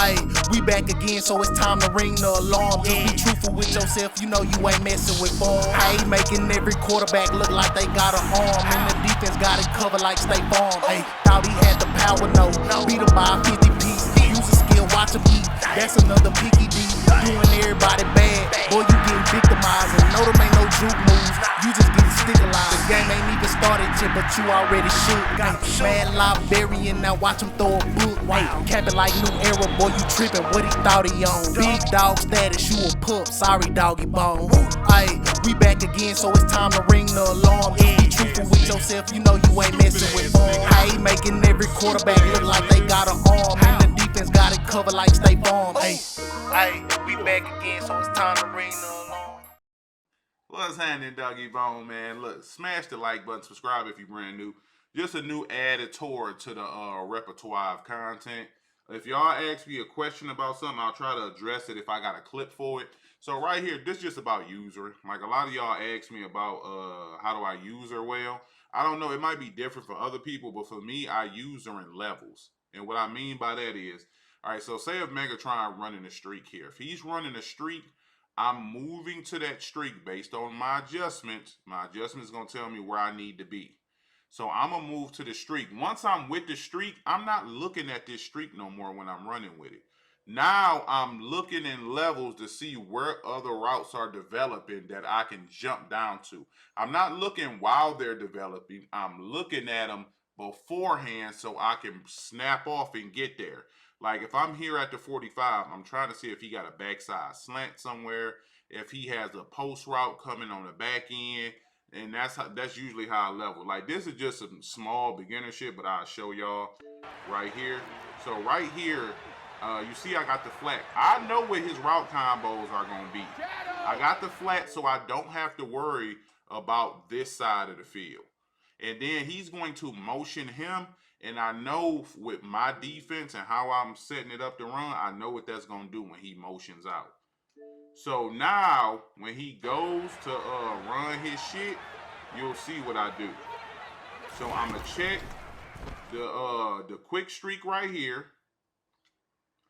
Ayy, we back again, so it's time to ring the alarm. Just be truthful with yourself, you know you ain't messing with form. Ayy, making every quarterback look like they got an arm, and the defense got it covered like State Farm. Ayy, thought he had the power, no, beat him by a 50 piece. Use a skill, watch him eat. That's another picky D. Doing everybody bad, boy, you getting victimized. And no, them ain't no juke moves, you just getting stigmatized. The game ain't even started yet, but you already shook. Mad librarian, now watch him throw a book. Cap it like new era, boy, you trippin', what he thought he on. Big dog status, you a pup, sorry doggy bone. Ayy, we back again, so it's time to ring the alarm. Just be truthful with yourself, you know you ain't messing with form. Ayy, making every quarterback look like they got an arm, and the defense got it covered like State Farm. Ayy, we back again, so it's time to ring the alarm. What's happening, Doggy Bone, man? Look, smash the like button, subscribe if you're brand new. Just a new added toward to the repertoire of content. If y'all ask me a question about something, I'll try to address it if I got a clip for it. So right here, this is just about user. Like a lot of y'all ask me about how do I user well. I don't know, it might be different for other people, but for me, I user in levels. And what I mean by that is, all right, so say if Megatron running a streak here. If he's running a streak, I'm moving to that streak based on my adjustments. My adjustment is going to tell me where I need to be. So I'm going to move to the streak. Once I'm with the streak, I'm not looking at this streak no more when I'm running with it. Now I'm looking in levels to see where other routes are developing that I can jump down to. I'm not looking while they're developing. I'm looking at them beforehand so I can snap off and get there. Like if I'm here at the 45, I'm trying to see if he got a backside slant somewhere, if he has a post route coming on the back end, and that's usually how I level. Like this is just some small beginner shit, but I'll show y'all right here. So right here, you see I got the flat. I know where his route combos are gonna be. I got the flat so I don't have to worry about this side of the field. And then he's going to motion him. And I know with my defense and how I'm setting it up to run, I know what that's going to do when he motions out. So now, when he goes to run his shit, you'll see what I do. So I'm going to check the quick streak right here.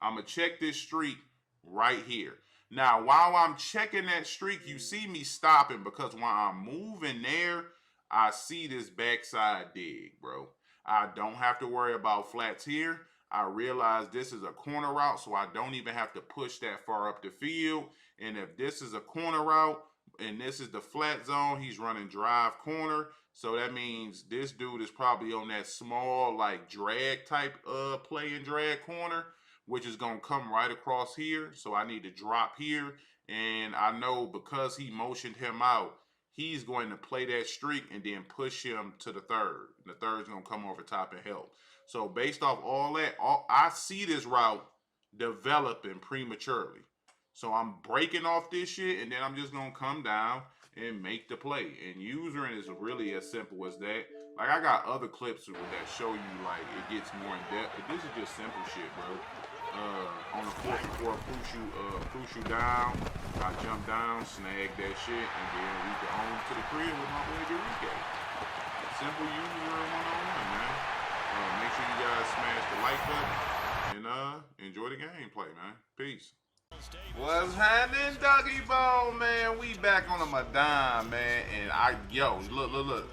I'm going to check this streak right here. Now, while I'm checking that streak, you see me stopping because when I'm moving there, I see this backside dig, bro. I don't have to worry about flats here. I realize this is a corner route, so I don't even have to push that far up the field. And if this is a corner route and this is the flat zone, he's running drive corner. So that means this dude is probably on that small, like drag type play and drag corner, which is going to come right across here. So I need to drop here. And I know because he motioned him out, he's going to play that streak and then push him to the third. The third's going to come over top and help. So based off all that, I see this route developing prematurely. So I'm breaking off this shit, and then I'm just going to come down and make the play. And usering is really as simple as that. Like, I got other clips that show you, like, it gets more in depth. But this is just simple shit, bro. On the 4th and 4, push you down. I jump down, snag that shit, and then we go home to the crib with my boy Enrique. Simple user 101, man. Make sure you guys smash the like button and enjoy the gameplay, man. Peace. What's happening, Doggy Bone, man? We back on the madden, man. And look.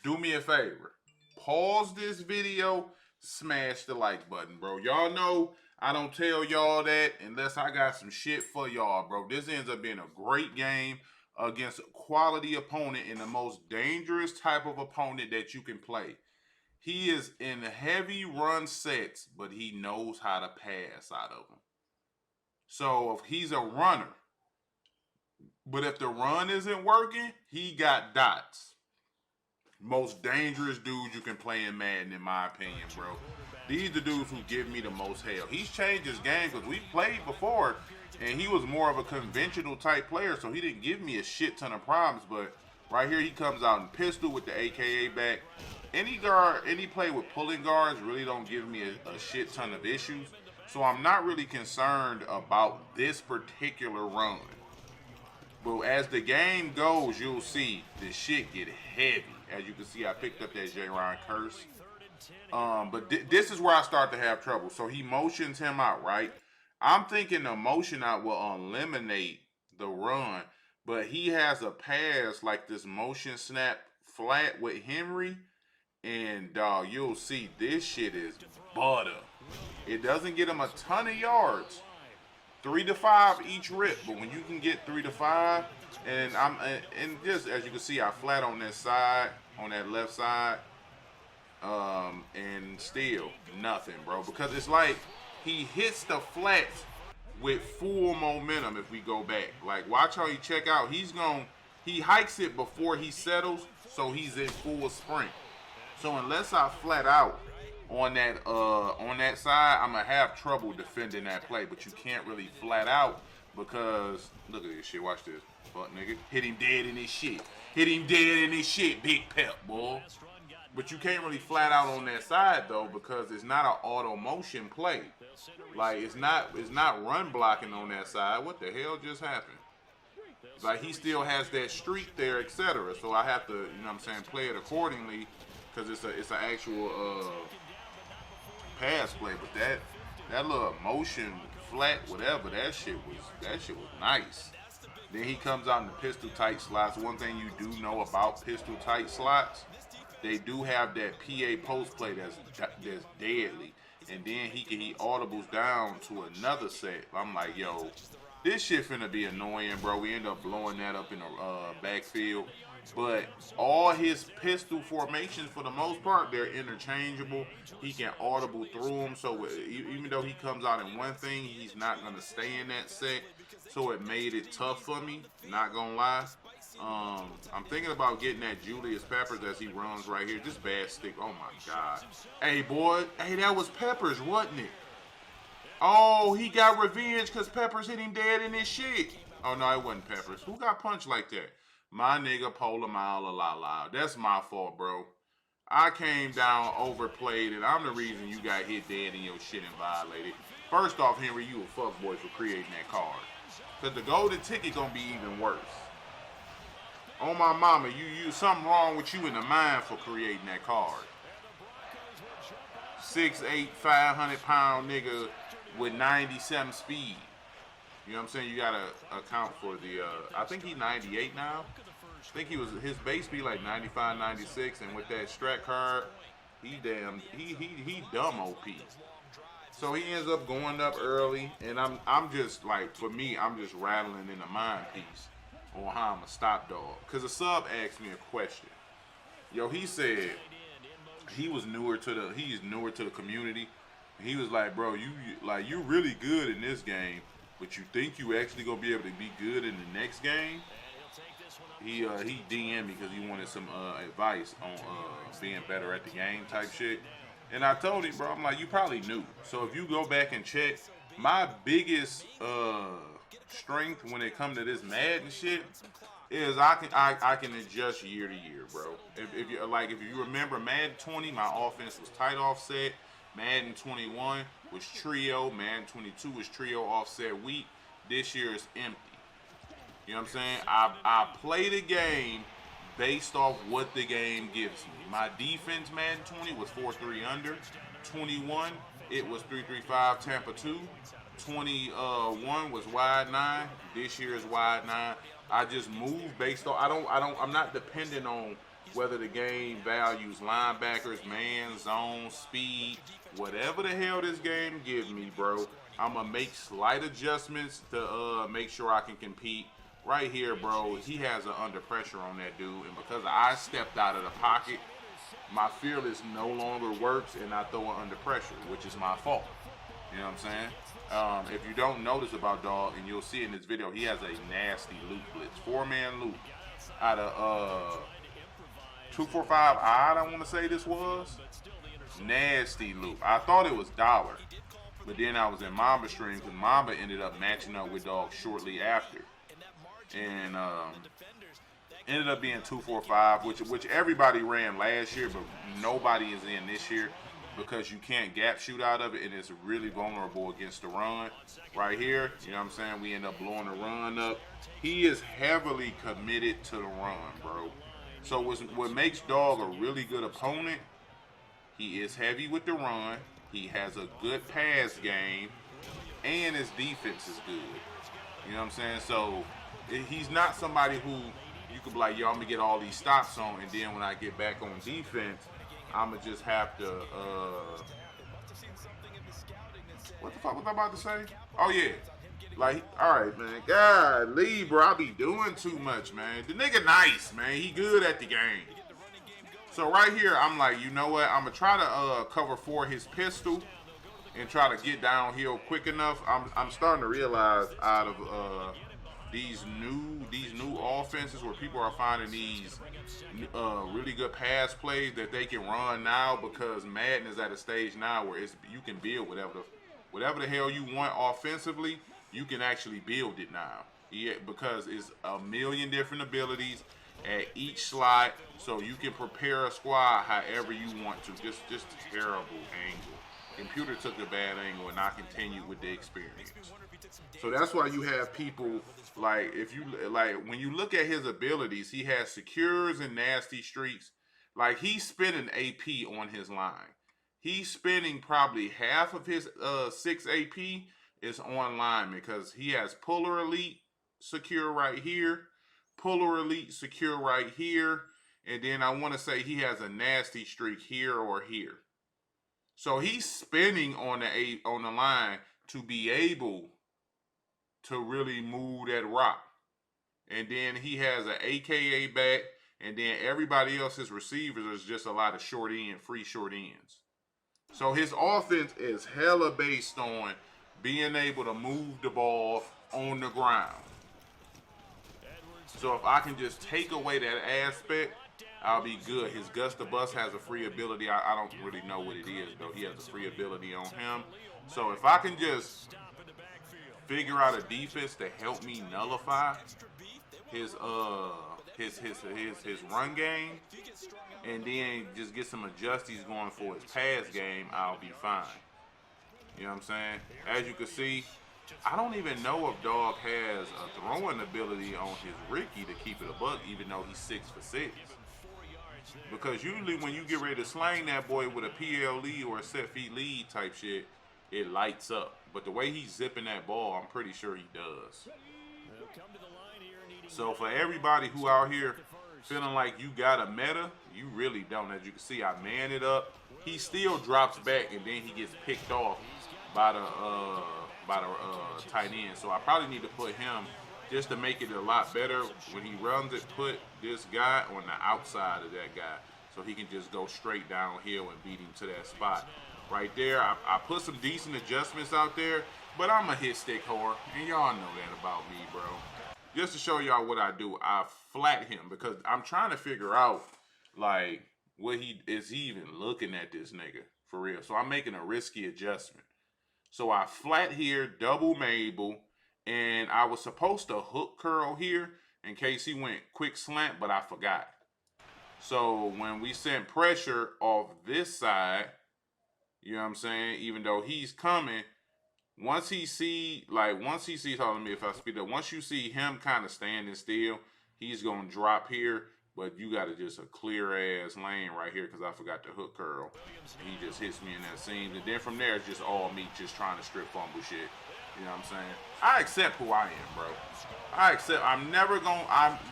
Do me a favor. Pause this video, smash the like button, bro. Y'all know I don't tell y'all that unless I got some shit for y'all, bro. This ends up being a great game against a quality opponent and the most dangerous type of opponent that you can play. He is in heavy run sets, but he knows how to pass out of them. So if he's a runner, but if the run isn't working, he got dots. Most dangerous dudes you can play in Madden, in my opinion, bro. These are the dudes who give me the most hell. He's changed his game because we played before, and he was more of a conventional type player, so he didn't give me a shit ton of problems. But right here, he comes out in pistol with the AKA back. Any play with pulling guards really don't give me a shit ton of issues. So I'm not really concerned about this particular run. But as the game goes, you'll see the shit get heavy. As you can see, I picked up that J-Ron curse. But this is where I start to have trouble. So he motions him out, right? I'm thinking the motion out will eliminate the run, but he has a pass like this motion snap flat with Henry, and dog, you'll see this shit is butter. It doesn't get him a ton of yards, 3 to 5 each rip, but when you can get 3 to 5, and just as you can see, I flat on that side, on that left side, and still nothing, bro, because it's like he hits the flats with full momentum. If we go back, like watch how he check out. He hikes it before he settles, so he's in full sprint. So unless I flat out on that side, I'm gonna have trouble defending that play. But you can't really flat out because look at this shit. Watch this, fuck nigga. Hit him dead in this shit. Hit him dead in this shit. Big pep, boy. But you can't really flat out on that side though because it's not an auto motion play. Like it's not run blocking on that side. What the hell just happened? Like he still has that streak there, etc. So I have to, you know what I'm saying, play it accordingly because it's an actual pass play. But that little motion flat whatever that shit was nice. Then he comes out in the pistol tight slots. One thing you do know about pistol tight slots, they do have that PA post play that's deadly. And then he audibles down to another set. I'm like, yo, this shit finna be annoying, bro. We end up blowing that up in the backfield. But all his pistol formations, for the most part, they're interchangeable. He can audible through them. So even though he comes out in one thing, he's not going to stay in that set. So it made it tough for me, not going to lie. I'm thinking about getting that Julius Peppers as he runs right here. Just bad stick. Oh, my God. Hey, boy. Hey, that was Peppers, wasn't it? Oh, he got revenge because Peppers hit him dead in his shit. Oh, no, it wasn't Peppers. Who got punched like that? My nigga Polar Mile la. That's my fault, bro. I came down, overplayed, and I'm the reason you got hit dead in your shit and violated. First off, Henry, you a fuckboy for creating that card. Because the golden ticket gonna be even worse. Oh my mama, you something wrong with you in the mind for creating that card. 6'8", 500-pound nigga with 97 speed. You know what I'm saying? You gotta account for the. I think he's 98 now. I think his base be like 95, 96, and with that strat card, he dumb OP. So he ends up going up early, and I'm just like, for me, I'm just rattling in the mind piece on how I'm a stop dog. Cause a sub asked me a question. Yo, he said he's newer to the community. He was like, bro, you really good in this game, but you think you actually gonna be able to be good in the next game? He DM'd me because he wanted some advice on being better at the game type shit. And I told him, bro, I'm like, you probably knew. So if you go back and check, my biggest strength when it comes to this Madden shit is I can adjust year to year, bro. If you remember Madden 20, my offense was tight offset. Madden 21 was trio. Madden 22 was trio offset weak. This year is empty. You know what I'm saying? I play the game based off what the game gives me. My defense, Madden 20, was 4-3 under. 21, it was 3-3-5 Tampa 2. 21 was wide 9. This year is wide 9. I just move based on I'm not dependent on whether the game values linebackers, man, zone, speed, whatever the hell this game gives me, bro. I'm gonna make slight adjustments to make sure I can compete. Right here, bro, he has an under pressure on that dude, and because I stepped out of the pocket, my fearless no longer works, and I throw it under pressure, which is my fault. You know what I'm saying? If you don't notice about Dog, and you'll see in this video, he has a nasty loop blitz, 4-man loop out of 245 odd, I want to say this was. Nasty loop. I thought it was Dollar, but then I was in Mamba stream because Mamba ended up matching up with Dog shortly after. And ended up being 245, which everybody ran last year, but nobody is in this year because you can't gap shoot out of it, and it's really vulnerable against the run. Right here, you know what I'm saying? We end up blowing the run up. He is heavily committed to the run, bro. So what makes Dog a really good opponent, he is heavy with the run. He has a good pass game. and his defense is good. You know what I'm saying? So he's not somebody who you could be like, yo, I'm gonna get all these stops on, and then when I get back on defense, I'ma just have to what the fuck was I about to say? Oh yeah. Like, alright, man. God, Lee, bro, I be doing too much, man. The nigga nice, man. He good at the game. So right here, I'm like, you know what? I'm gonna try to cover for his pistol and try to get downhill quick enough. I'm starting to realize out of these new offenses where people are finding these really good pass plays that they can run now, because Madden is at a stage now where you can build whatever the hell you want offensively. You can actually build it now. Yeah, because it's a million different abilities at each slot, so you can prepare a squad however you want to. Just a terrible angle. Computer took a bad angle, and I continued with the experience. So that's why you have people like, if you like, when you look at his abilities, he has secures and nasty streaks. Like, he's spending AP on his line. He's spending probably half of his 6 AP is on line, because he has Puller Elite secure right here, Puller Elite secure right here, and then I want to say he has a nasty streak here or here. So he's spinning on the line to be able to really move that rock. And then he has an AKA back, and then everybody else's receivers is just a lot of short end, free short ends. So his offense is hella based on being able to move the ball on the ground. So if I can just take away that aspect, I'll be good. His Gus the Bus has a free ability. I don't really know what it is, though. He has a free ability on him. So if I can just figure out a defense to help me nullify his run game, and then just get some adjusties going for his pass game, I'll be fine. You know what I'm saying? As you can see, I don't even know if Dog has a throwing ability on his Ricky to keep it a buck, even though he's 6 for 6. Because usually when you get ready to slang that boy with a PLE or a set feet lead type shit, it lights up. But the way he's zipping that ball, I'm pretty sure he does. So for everybody who out here feeling like you got a meta, you really don't. As you can see, I man it up. He still drops back, and then he gets picked off by the tight end. So I probably need to put him, just to make it a lot better when he runs it, put this guy on the outside of that guy, so he can just go straight downhill and beat him to that spot. Right there, I put some decent adjustments out there, but I'm a hit stick whore, and y'all know that about me, bro. Just to show y'all what I do, I flat him, because I'm trying to figure out, like, what he even looking at this nigga, for real. So I'm making a risky adjustment. So I flat here, double Mabel, and I was supposed to hook curl here in case he went quick slant, but I forgot. So when we sent pressure off this side, you know what I'm saying, even though he's coming, once he sees, hold on me if I speed up, once you see him kind of standing still, he's going to drop here, but you got to just a clear ass lane right here, because I forgot to hook curl. And he just hits me in that seam, and then from there it's just all me just trying to strip fumble shit. You know what I'm saying? I accept who I am, bro. I accept.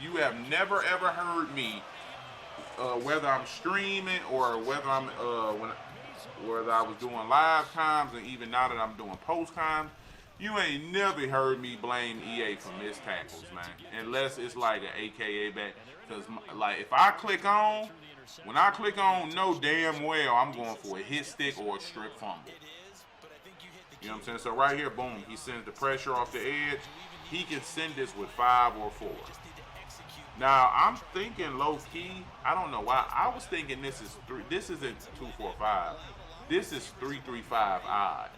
You have never ever heard me, whether I'm streaming or whether I'm whether I was doing live times, and even now that I'm doing post times, you ain't never heard me blame EA for missed tackles, man. Unless it's like an AKA back. Because, like, if I click on, when I click on, know damn well I'm going for a hit stick or a strip fumble. You know what I'm saying? So right here, boom, he sends the pressure off the edge. He can send this with 5 or 4. Now, I'm thinking low key, I don't know why. I was thinking this isn't 2-4-5. This is 3-3-5 odd.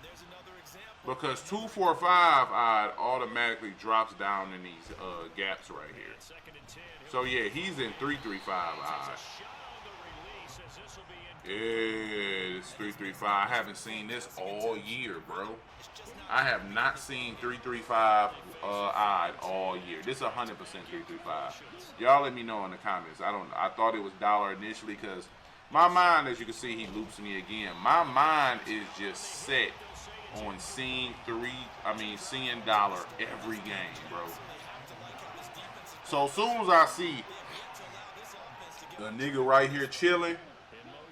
Because 2-4-5 odd automatically drops down in these gaps right here. So yeah, he's in 3-3-5 odd. Yeah, it's 3-3-5. I haven't seen this all year, bro. I have not seen 3-3-5 odd all year. This is 100% 3-3-5. Y'all let me know in the comments. I thought it was dollar initially, because my mind, as you can see, he loops me again. My mind is just set on seeing dollar every game, bro. So as soon as I see a nigga right here chilling,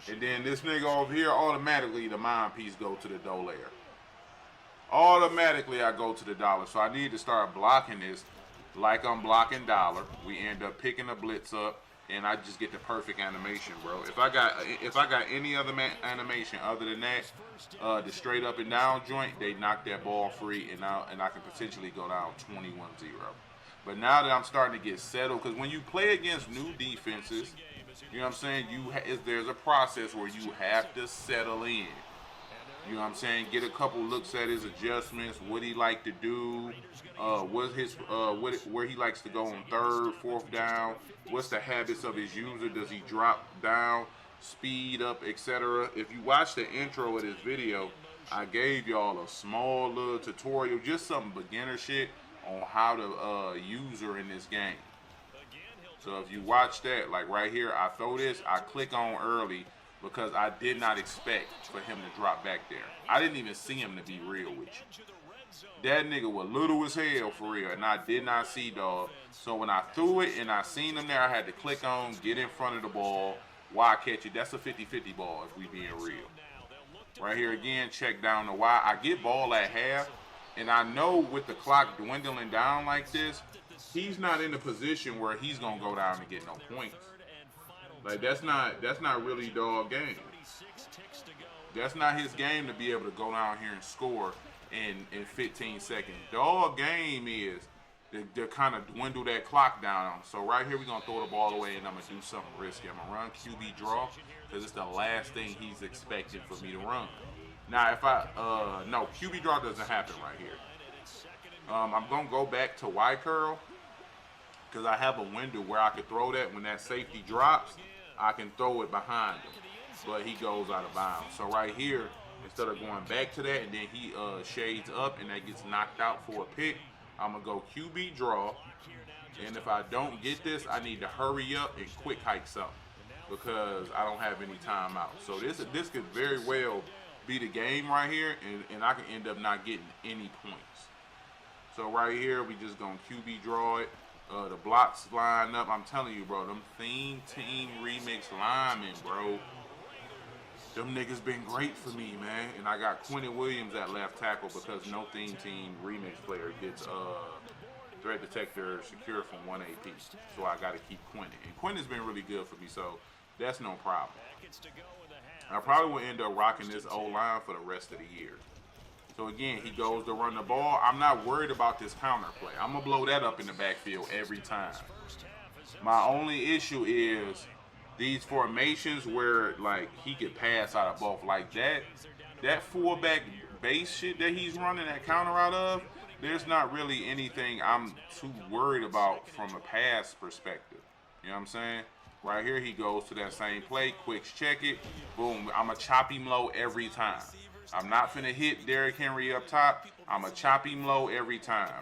and then this nigga over here, automatically the mind piece go to the dollar. Automatically I go to the dollar. So I need to start blocking this like I'm blocking dollar. We end up picking the blitz up, and I just get the perfect animation, bro. If I got any other animation other than that, the straight up and down joint, they knock that ball free, and I can potentially go down 21-0. But now that I'm starting to get settled, because when you play against new defenses, you know what I'm saying, there's a process where you have to settle in. You know what I'm saying? Get a couple looks at his adjustments, what he like to do, where he likes to go on third, fourth down, what's the habits of his user, does he drop down, speed up, etc. If you watch the intro of this video, I gave y'all a small little tutorial, just some beginner shit on how to use her in this game. So if you watch that, like right here, I throw this, I click on early, because I did not expect for him to drop back there. I didn't even see him, to be real with you. That nigga was little as hell for real, and I did not see, dog. So when I threw it and I seen him there, I had to click on, get in front of the ball, why catch it. That's a 50-50 ball if we being real. Right here again, check down the why. I get ball at half, and I know with the clock dwindling down like this, he's not in a position where he's gonna go down and get no points. Like that's not really dog game. That's not his game to be able to go down here and score in 15 seconds. Dog game is to kind of dwindle that clock down. So right here we're gonna throw the ball away, and I'm gonna do something risky. I'm gonna run QB draw because it's the last thing he's expecting for me to run. Now if no, QB draw doesn't happen right here. I'm gonna go back to Y curl because I have a window where I could throw that when that safety drops. I can throw it behind him, but he goes out of bounds. So right here, instead of going back to that and then he shades up and that gets knocked out for a pick, I'm gonna go QB draw. And if I don't get this, I need to hurry up and quick hike something because I don't have any timeout. So this could very well be the game right here, and I can end up not getting any points. So right here, we just gonna QB draw it. The blocks line up. I'm telling you, bro, them Theme Team Remix linemen, bro. Them niggas been great for me, man. And I got Quentin Williams at left tackle because no Theme Team Remix player gets threat detector secure from 1 AP. So I got to keep Quentin. And Quentin's been really good for me, so that's no problem. I probably will end up rocking this O-line for the rest of the year. So again, he goes to run the ball. I'm not worried about this counter play. I'm gonna blow that up in the backfield every time. My only issue is these formations where like he could pass out of both. Like that fullback base shit that he's running that counter out of, there's not really anything I'm too worried about from a pass perspective. You know what I'm saying? Right here, he goes to that same play, quick check it, boom. I'm a chop him low every time. I'm not finna hit Derrick Henry up top. I'm a chop him low every time.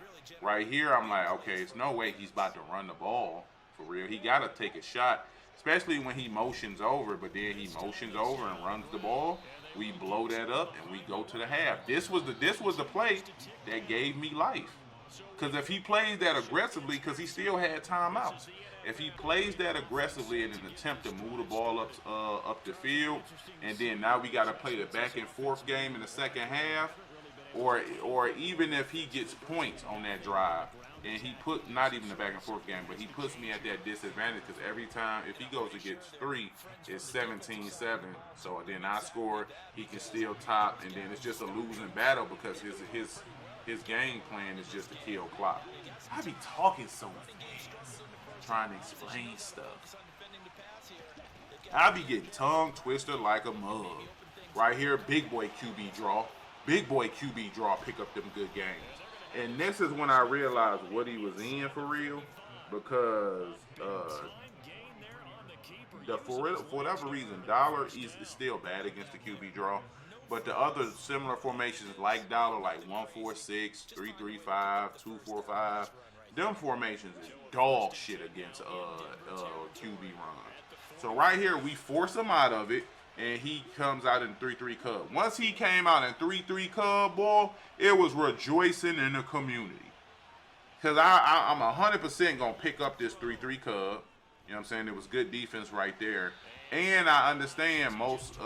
Right here, I'm like, okay, it's no way he's about to run the ball for real. He gotta take a shot, especially when he motions over. But then he motions over and runs the ball. We blow that up and we go to the half. This was the play that gave me life. Because if he plays that aggressively, because he still had timeouts. If he plays that aggressively in an attempt to move the ball up the field, and then now we got to play the back and forth game in the second half, or even if he gets points on that drive, and he not even the back and forth game, but he puts me at that disadvantage because every time if he goes and gets 3, it's 17-7. So then I score, he can still top, and then it's just a losing battle because his game plan is just to kill clock. I be talking so fast, trying to explain stuff. I be getting tongue twisted like a mug. Right here, big boy QB draw. Big boy QB draw, pick up them good games. And this is when I realized what he was in for real, because for whatever reason, Dollar is still bad against the QB draw. But the other similar formations like Dollar, like 1-4-6, 3-3-5, 2-4-5, them formations is dog shit against QB runs. So right here, we force him out of it. and he comes out in 3-3 Cub. Once he came out in 3-3 Cub, boy, it was rejoicing in the community. Because I'm 100% going to pick up this 3-3 Cub. You know what I'm saying? It was good defense right there. And I understand most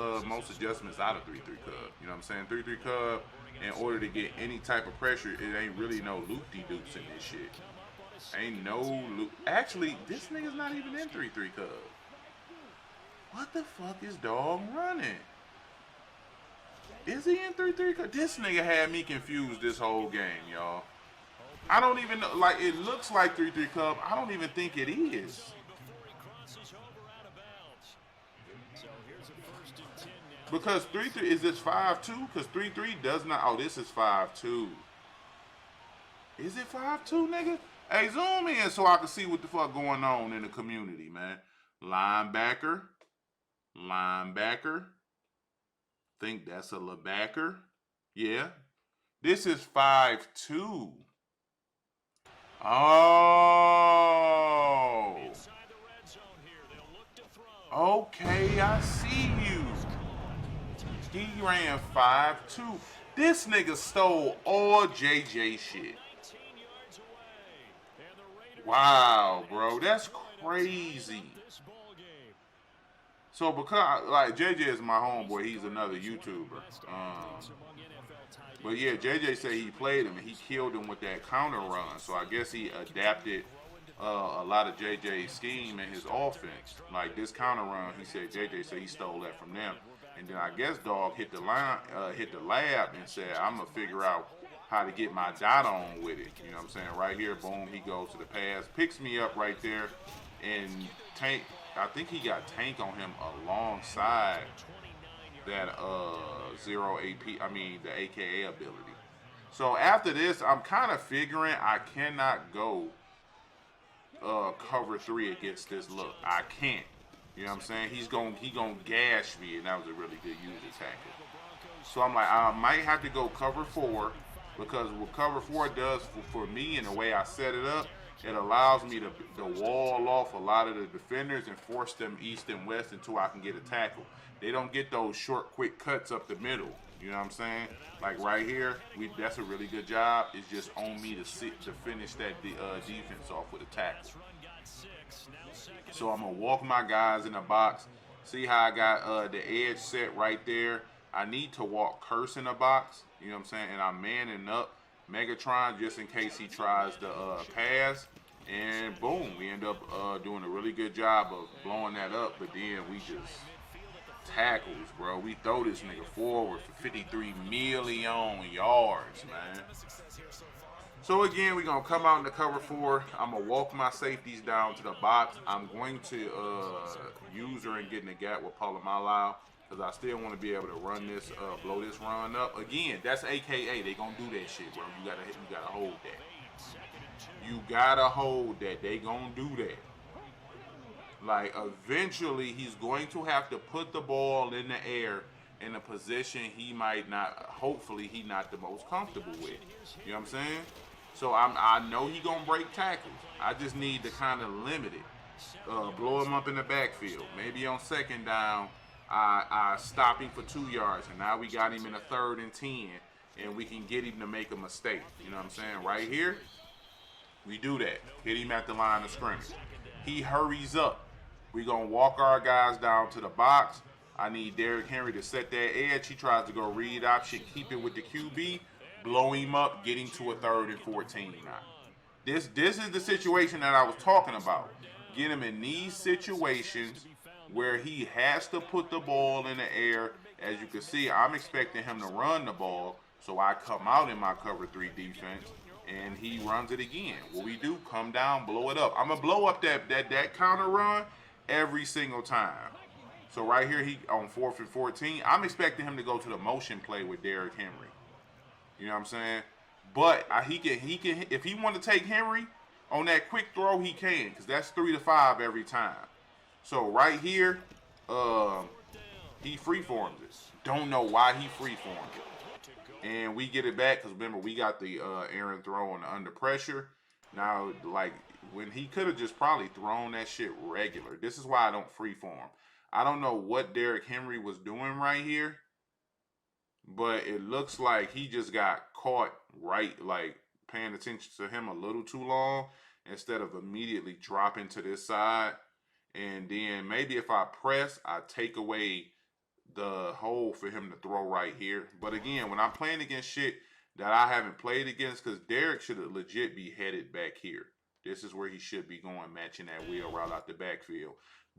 adjustments out of 3-3 Cub. You know what I'm saying? 3-3 Cub, in order to get any type of pressure, it ain't really no loop-de-doops in this shit. Ain't no loop. Actually, this nigga's not even in 3-3 Cub. What the fuck is dog running? Is he in 3-3 Cub? This nigga had me confused this whole game, y'all. I don't even know. Like, it looks like 3-3 Cub. I don't even think it is. Because 3-3, is this 5-2? Because 3-3 does not. Oh, this is 5-2. Is it 5-2, nigga? Hey, zoom in so I can see what the fuck going on in the community, man. Linebacker. Think that's a linebacker. Yeah. This is 5-2. Oh. Okay, I see you. He ran 5-2. This nigga stole all JJ shit. Wow, bro, that's crazy. So because like JJ is my homeboy, he's another YouTuber. But yeah, JJ said he played him and he killed him with that counter run. So I guess he adapted a lot of JJ's scheme in his offense. Like this counter run, he said JJ said he stole that from them. And then I guess dog hit the lab and said, I'm gonna figure out how to get my dot on with it. You know what I'm saying? Right here, boom, he goes to the pass, picks me up right there, and Tank, I think he got Tank on him alongside that zero AP, the AKA ability. So after this, I'm kind of figuring I cannot go cover 3 against this look. I can't. You know what I'm saying? He gonna gash me, and that was a really good user tackle. So I'm like, I might have to go cover 4, because what cover 4 does for me and the way I set it up, it allows me to wall off a lot of the defenders and force them east and west until I can get a tackle. They don't get those short, quick cuts up the middle. You know what I'm saying? Like right here, that's a really good job. It's just on me to finish that defense off with a tackle. So I'm going to walk my guys in the box. See how I got the edge set right there. I need to walk Curse in the box. You know what I'm saying? And I'm manning up Megatron just in case he tries to pass. And boom, we end up doing a really good job of blowing that up. But then we just tackles, bro. We throw this nigga forward for 53 million yards, man. So again, we're going to come out in the cover 4. I'm going to walk my safeties down to the box. I'm going to use her and get in the gap with Palomalau, because I still want to be able to run this, blow this run up. Again, that's AKA. They going to do that shit, bro. You gotta hold that. You gotta hold that. They going to do that. Like, eventually, he's going to have to put the ball in the air in a position he might not, hopefully, he not the most comfortable with. You know what I'm saying? So I know he gonna break tackles. I just need to kind of limit it. Blow him up in the backfield. Maybe on second down, I stop him for 2 yards, and now we got him in a 3rd and 10, and we can get him to make a mistake. You know what I'm saying? Right here, we do that. Hit him at the line of scrimmage. He hurries up. We gonna walk our guys down to the box. I need Derrick Henry to set that edge. He tries to go read option, keep it with the QB. Blow him up, getting to a 3rd and 14 now. This is the situation that I was talking about. Get him in these situations where he has to put the ball in the air. As you can see, I'm expecting him to run the ball, so I come out in my cover 3 defense, and he runs it again. What we do, come down, blow it up. I'm going to blow up that counter run every single time. So right here, he on 4th and 14, I'm expecting him to go to the motion play with Derrick Henry. You know what I'm saying? But he can if he want to take Henry on that quick throw, he can, because that's 3 to 5 every time. So right here, he freeforms it. Don't know why he freeformed it. And we get it back, because remember, we got the Aaron throw on under pressure. Now, like, when he could have just probably thrown that shit regular. This is why I don't freeform. I don't know what Derrick Henry was doing right here, but it looks like he just got caught right, like paying attention to him a little too long instead of immediately dropping to this side. And then maybe if I press, I take away the hole for him to throw right here. But again, when I'm playing against shit that I haven't played against, because Derrick should legit be headed back here. This is where he should be going, matching that wheel route out the backfield.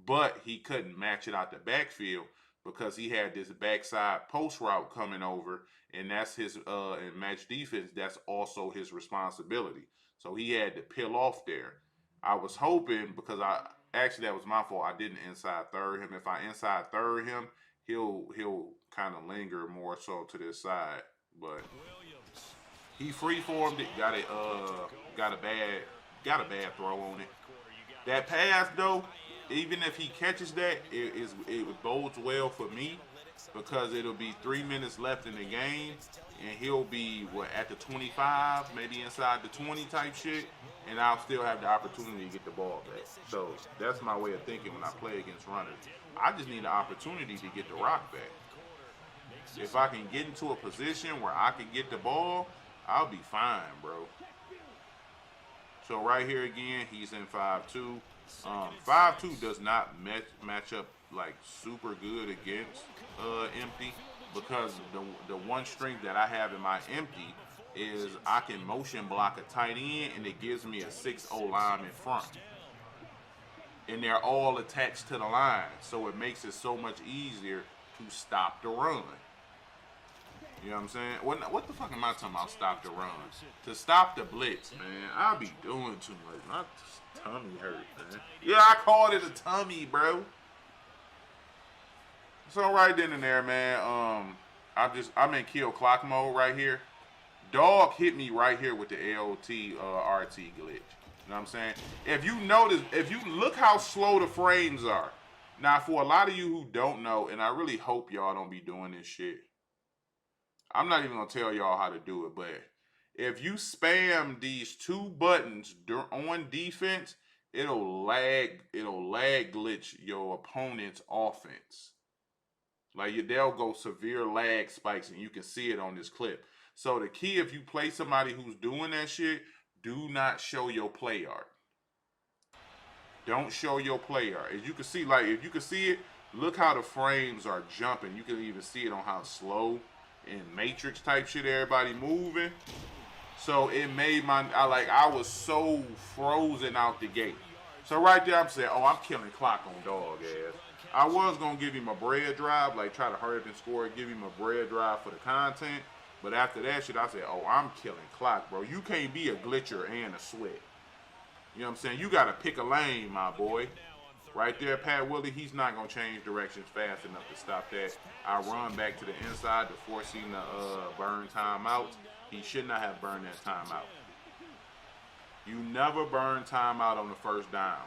But he couldn't match it out the backfield because he had this backside post route coming over, and that's his in match defense, that's also his responsibility. So he had to peel off there. I was hoping, because that was my fault. I didn't inside third him. If I inside third him, he'll kind of linger more so to this side. But he freeformed it, got a bad throw on it. That pass though, even if he catches that, it bodes well for me because it'll be 3 minutes left in the game, and he'll be at the 25, maybe inside the 20 type shit, and I'll still have the opportunity to get the ball back. So that's my way of thinking when I play against runners. I just need the opportunity to get the rock back. If I can get into a position where I can get the ball, I'll be fine, bro. So right here again, he's in 5-2. 5-2 does not match up like super good against empty, because the one strength that I have in my empty is I can motion block a tight end, and it gives me a 6-0 line in front. And they're all attached to the line, so it makes it so much easier to stop the run. You know what I'm saying? What the fuck am I talking about? Stop the run. To stop the blitz, man. I'll be doing too much. My tummy hurt, man. Yeah, I called it a tummy, bro. So right then and there, man. I'm in kill clock mode right here. Dog hit me right here with the LT RT glitch. You know what I'm saying? If you notice, if you look how slow the frames are. Now, for a lot of you who don't know, and I really hope y'all don't be doing this shit, I'm not even gonna tell y'all how to do it, but if you spam these two buttons on defense, it'll lag glitch your opponent's offense. Like they'll go severe lag spikes, and you can see it on this clip. So the key, if you play somebody who's doing that shit, do not show your play art. Don't show your play art. As you can see, like if you can see it, look how the frames are jumping. You can even see it on how slow and Matrix type shit everybody moving. So it made I was so frozen out the gate. So right there I'm saying, oh, I'm killing clock on dog ass. I was gonna give him a bread drive, like try to hurry up and score, give him a bread drive for the content. But after that shit, I said, oh, I'm killing clock, bro. You can't be a glitcher and a sweat. You know what I'm saying? You gotta pick a lane, my boy. Right there, Pat Willie, he's not going to change directions fast enough to stop that. I run back to the inside to force him to burn timeouts. He should not have burned that timeout. You never burn timeout on the first down.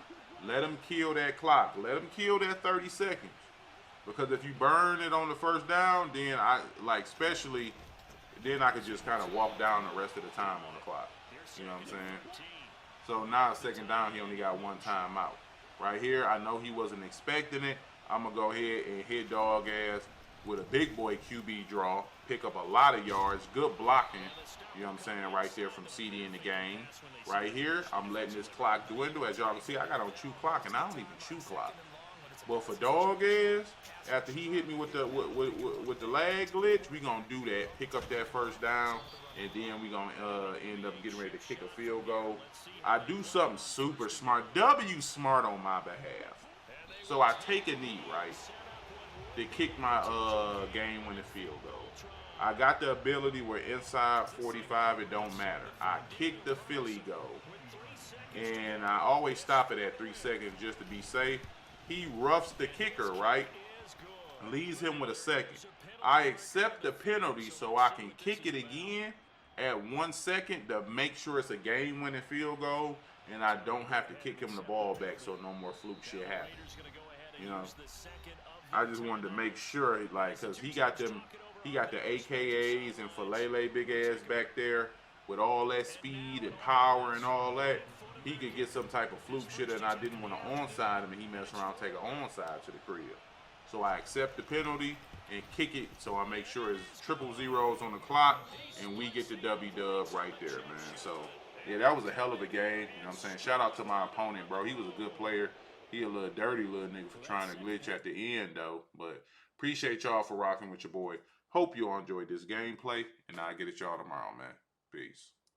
Let him kill that clock. Let him kill that 30 seconds. Because if you burn it on the first down, then then I could just kind of walk down the rest of the time on the clock. You know what I'm saying? So now second down, he only got one timeout. Right here, I know he wasn't expecting it. I'm going to go ahead and hit dog ass with a big boy QB draw. Pick up a lot of yards. Good blocking. You know what I'm saying? Right there from CD in the game. Right here, I'm letting this clock dwindle. As y'all can see, I got on chew clock, and I don't even chew clock. But for dog ass, after he hit me with the lag glitch, we going to do that. Pick up that first down. And then we're going to end up getting ready to kick a field goal. I do something super smart. W smart on my behalf. So I take a knee, right, to kick my game-winning field goal. I got the ability where inside 45, it don't matter. I kick the Philly goal. And I always stop it at 3 seconds just to be safe. He roughs the kicker, right? Leaves him with a second. I accept the penalty so I can kick it again at 1 second to make sure it's a game-winning field goal, and I don't have to kick him the ball back so no more fluke shit happens. You know, I just wanted to make sure, like, because he got the AKAs and Falele big ass back there with all that speed and power and all that. He could get some type of fluke shit, and I didn't want to onside him, and he messed around, take an onside to the crib. So I accept the penalty and kick it, so I make sure it's triple zeros on the clock, and we get the W-dub right there, man. So, yeah, that was a hell of a game. You know what I'm saying? Shout out to my opponent, bro. He was a good player. He a little dirty little nigga for trying to glitch at the end, though. But appreciate y'all for rocking with your boy. Hope you all enjoyed this gameplay, and I'll get at y'all tomorrow, man. Peace.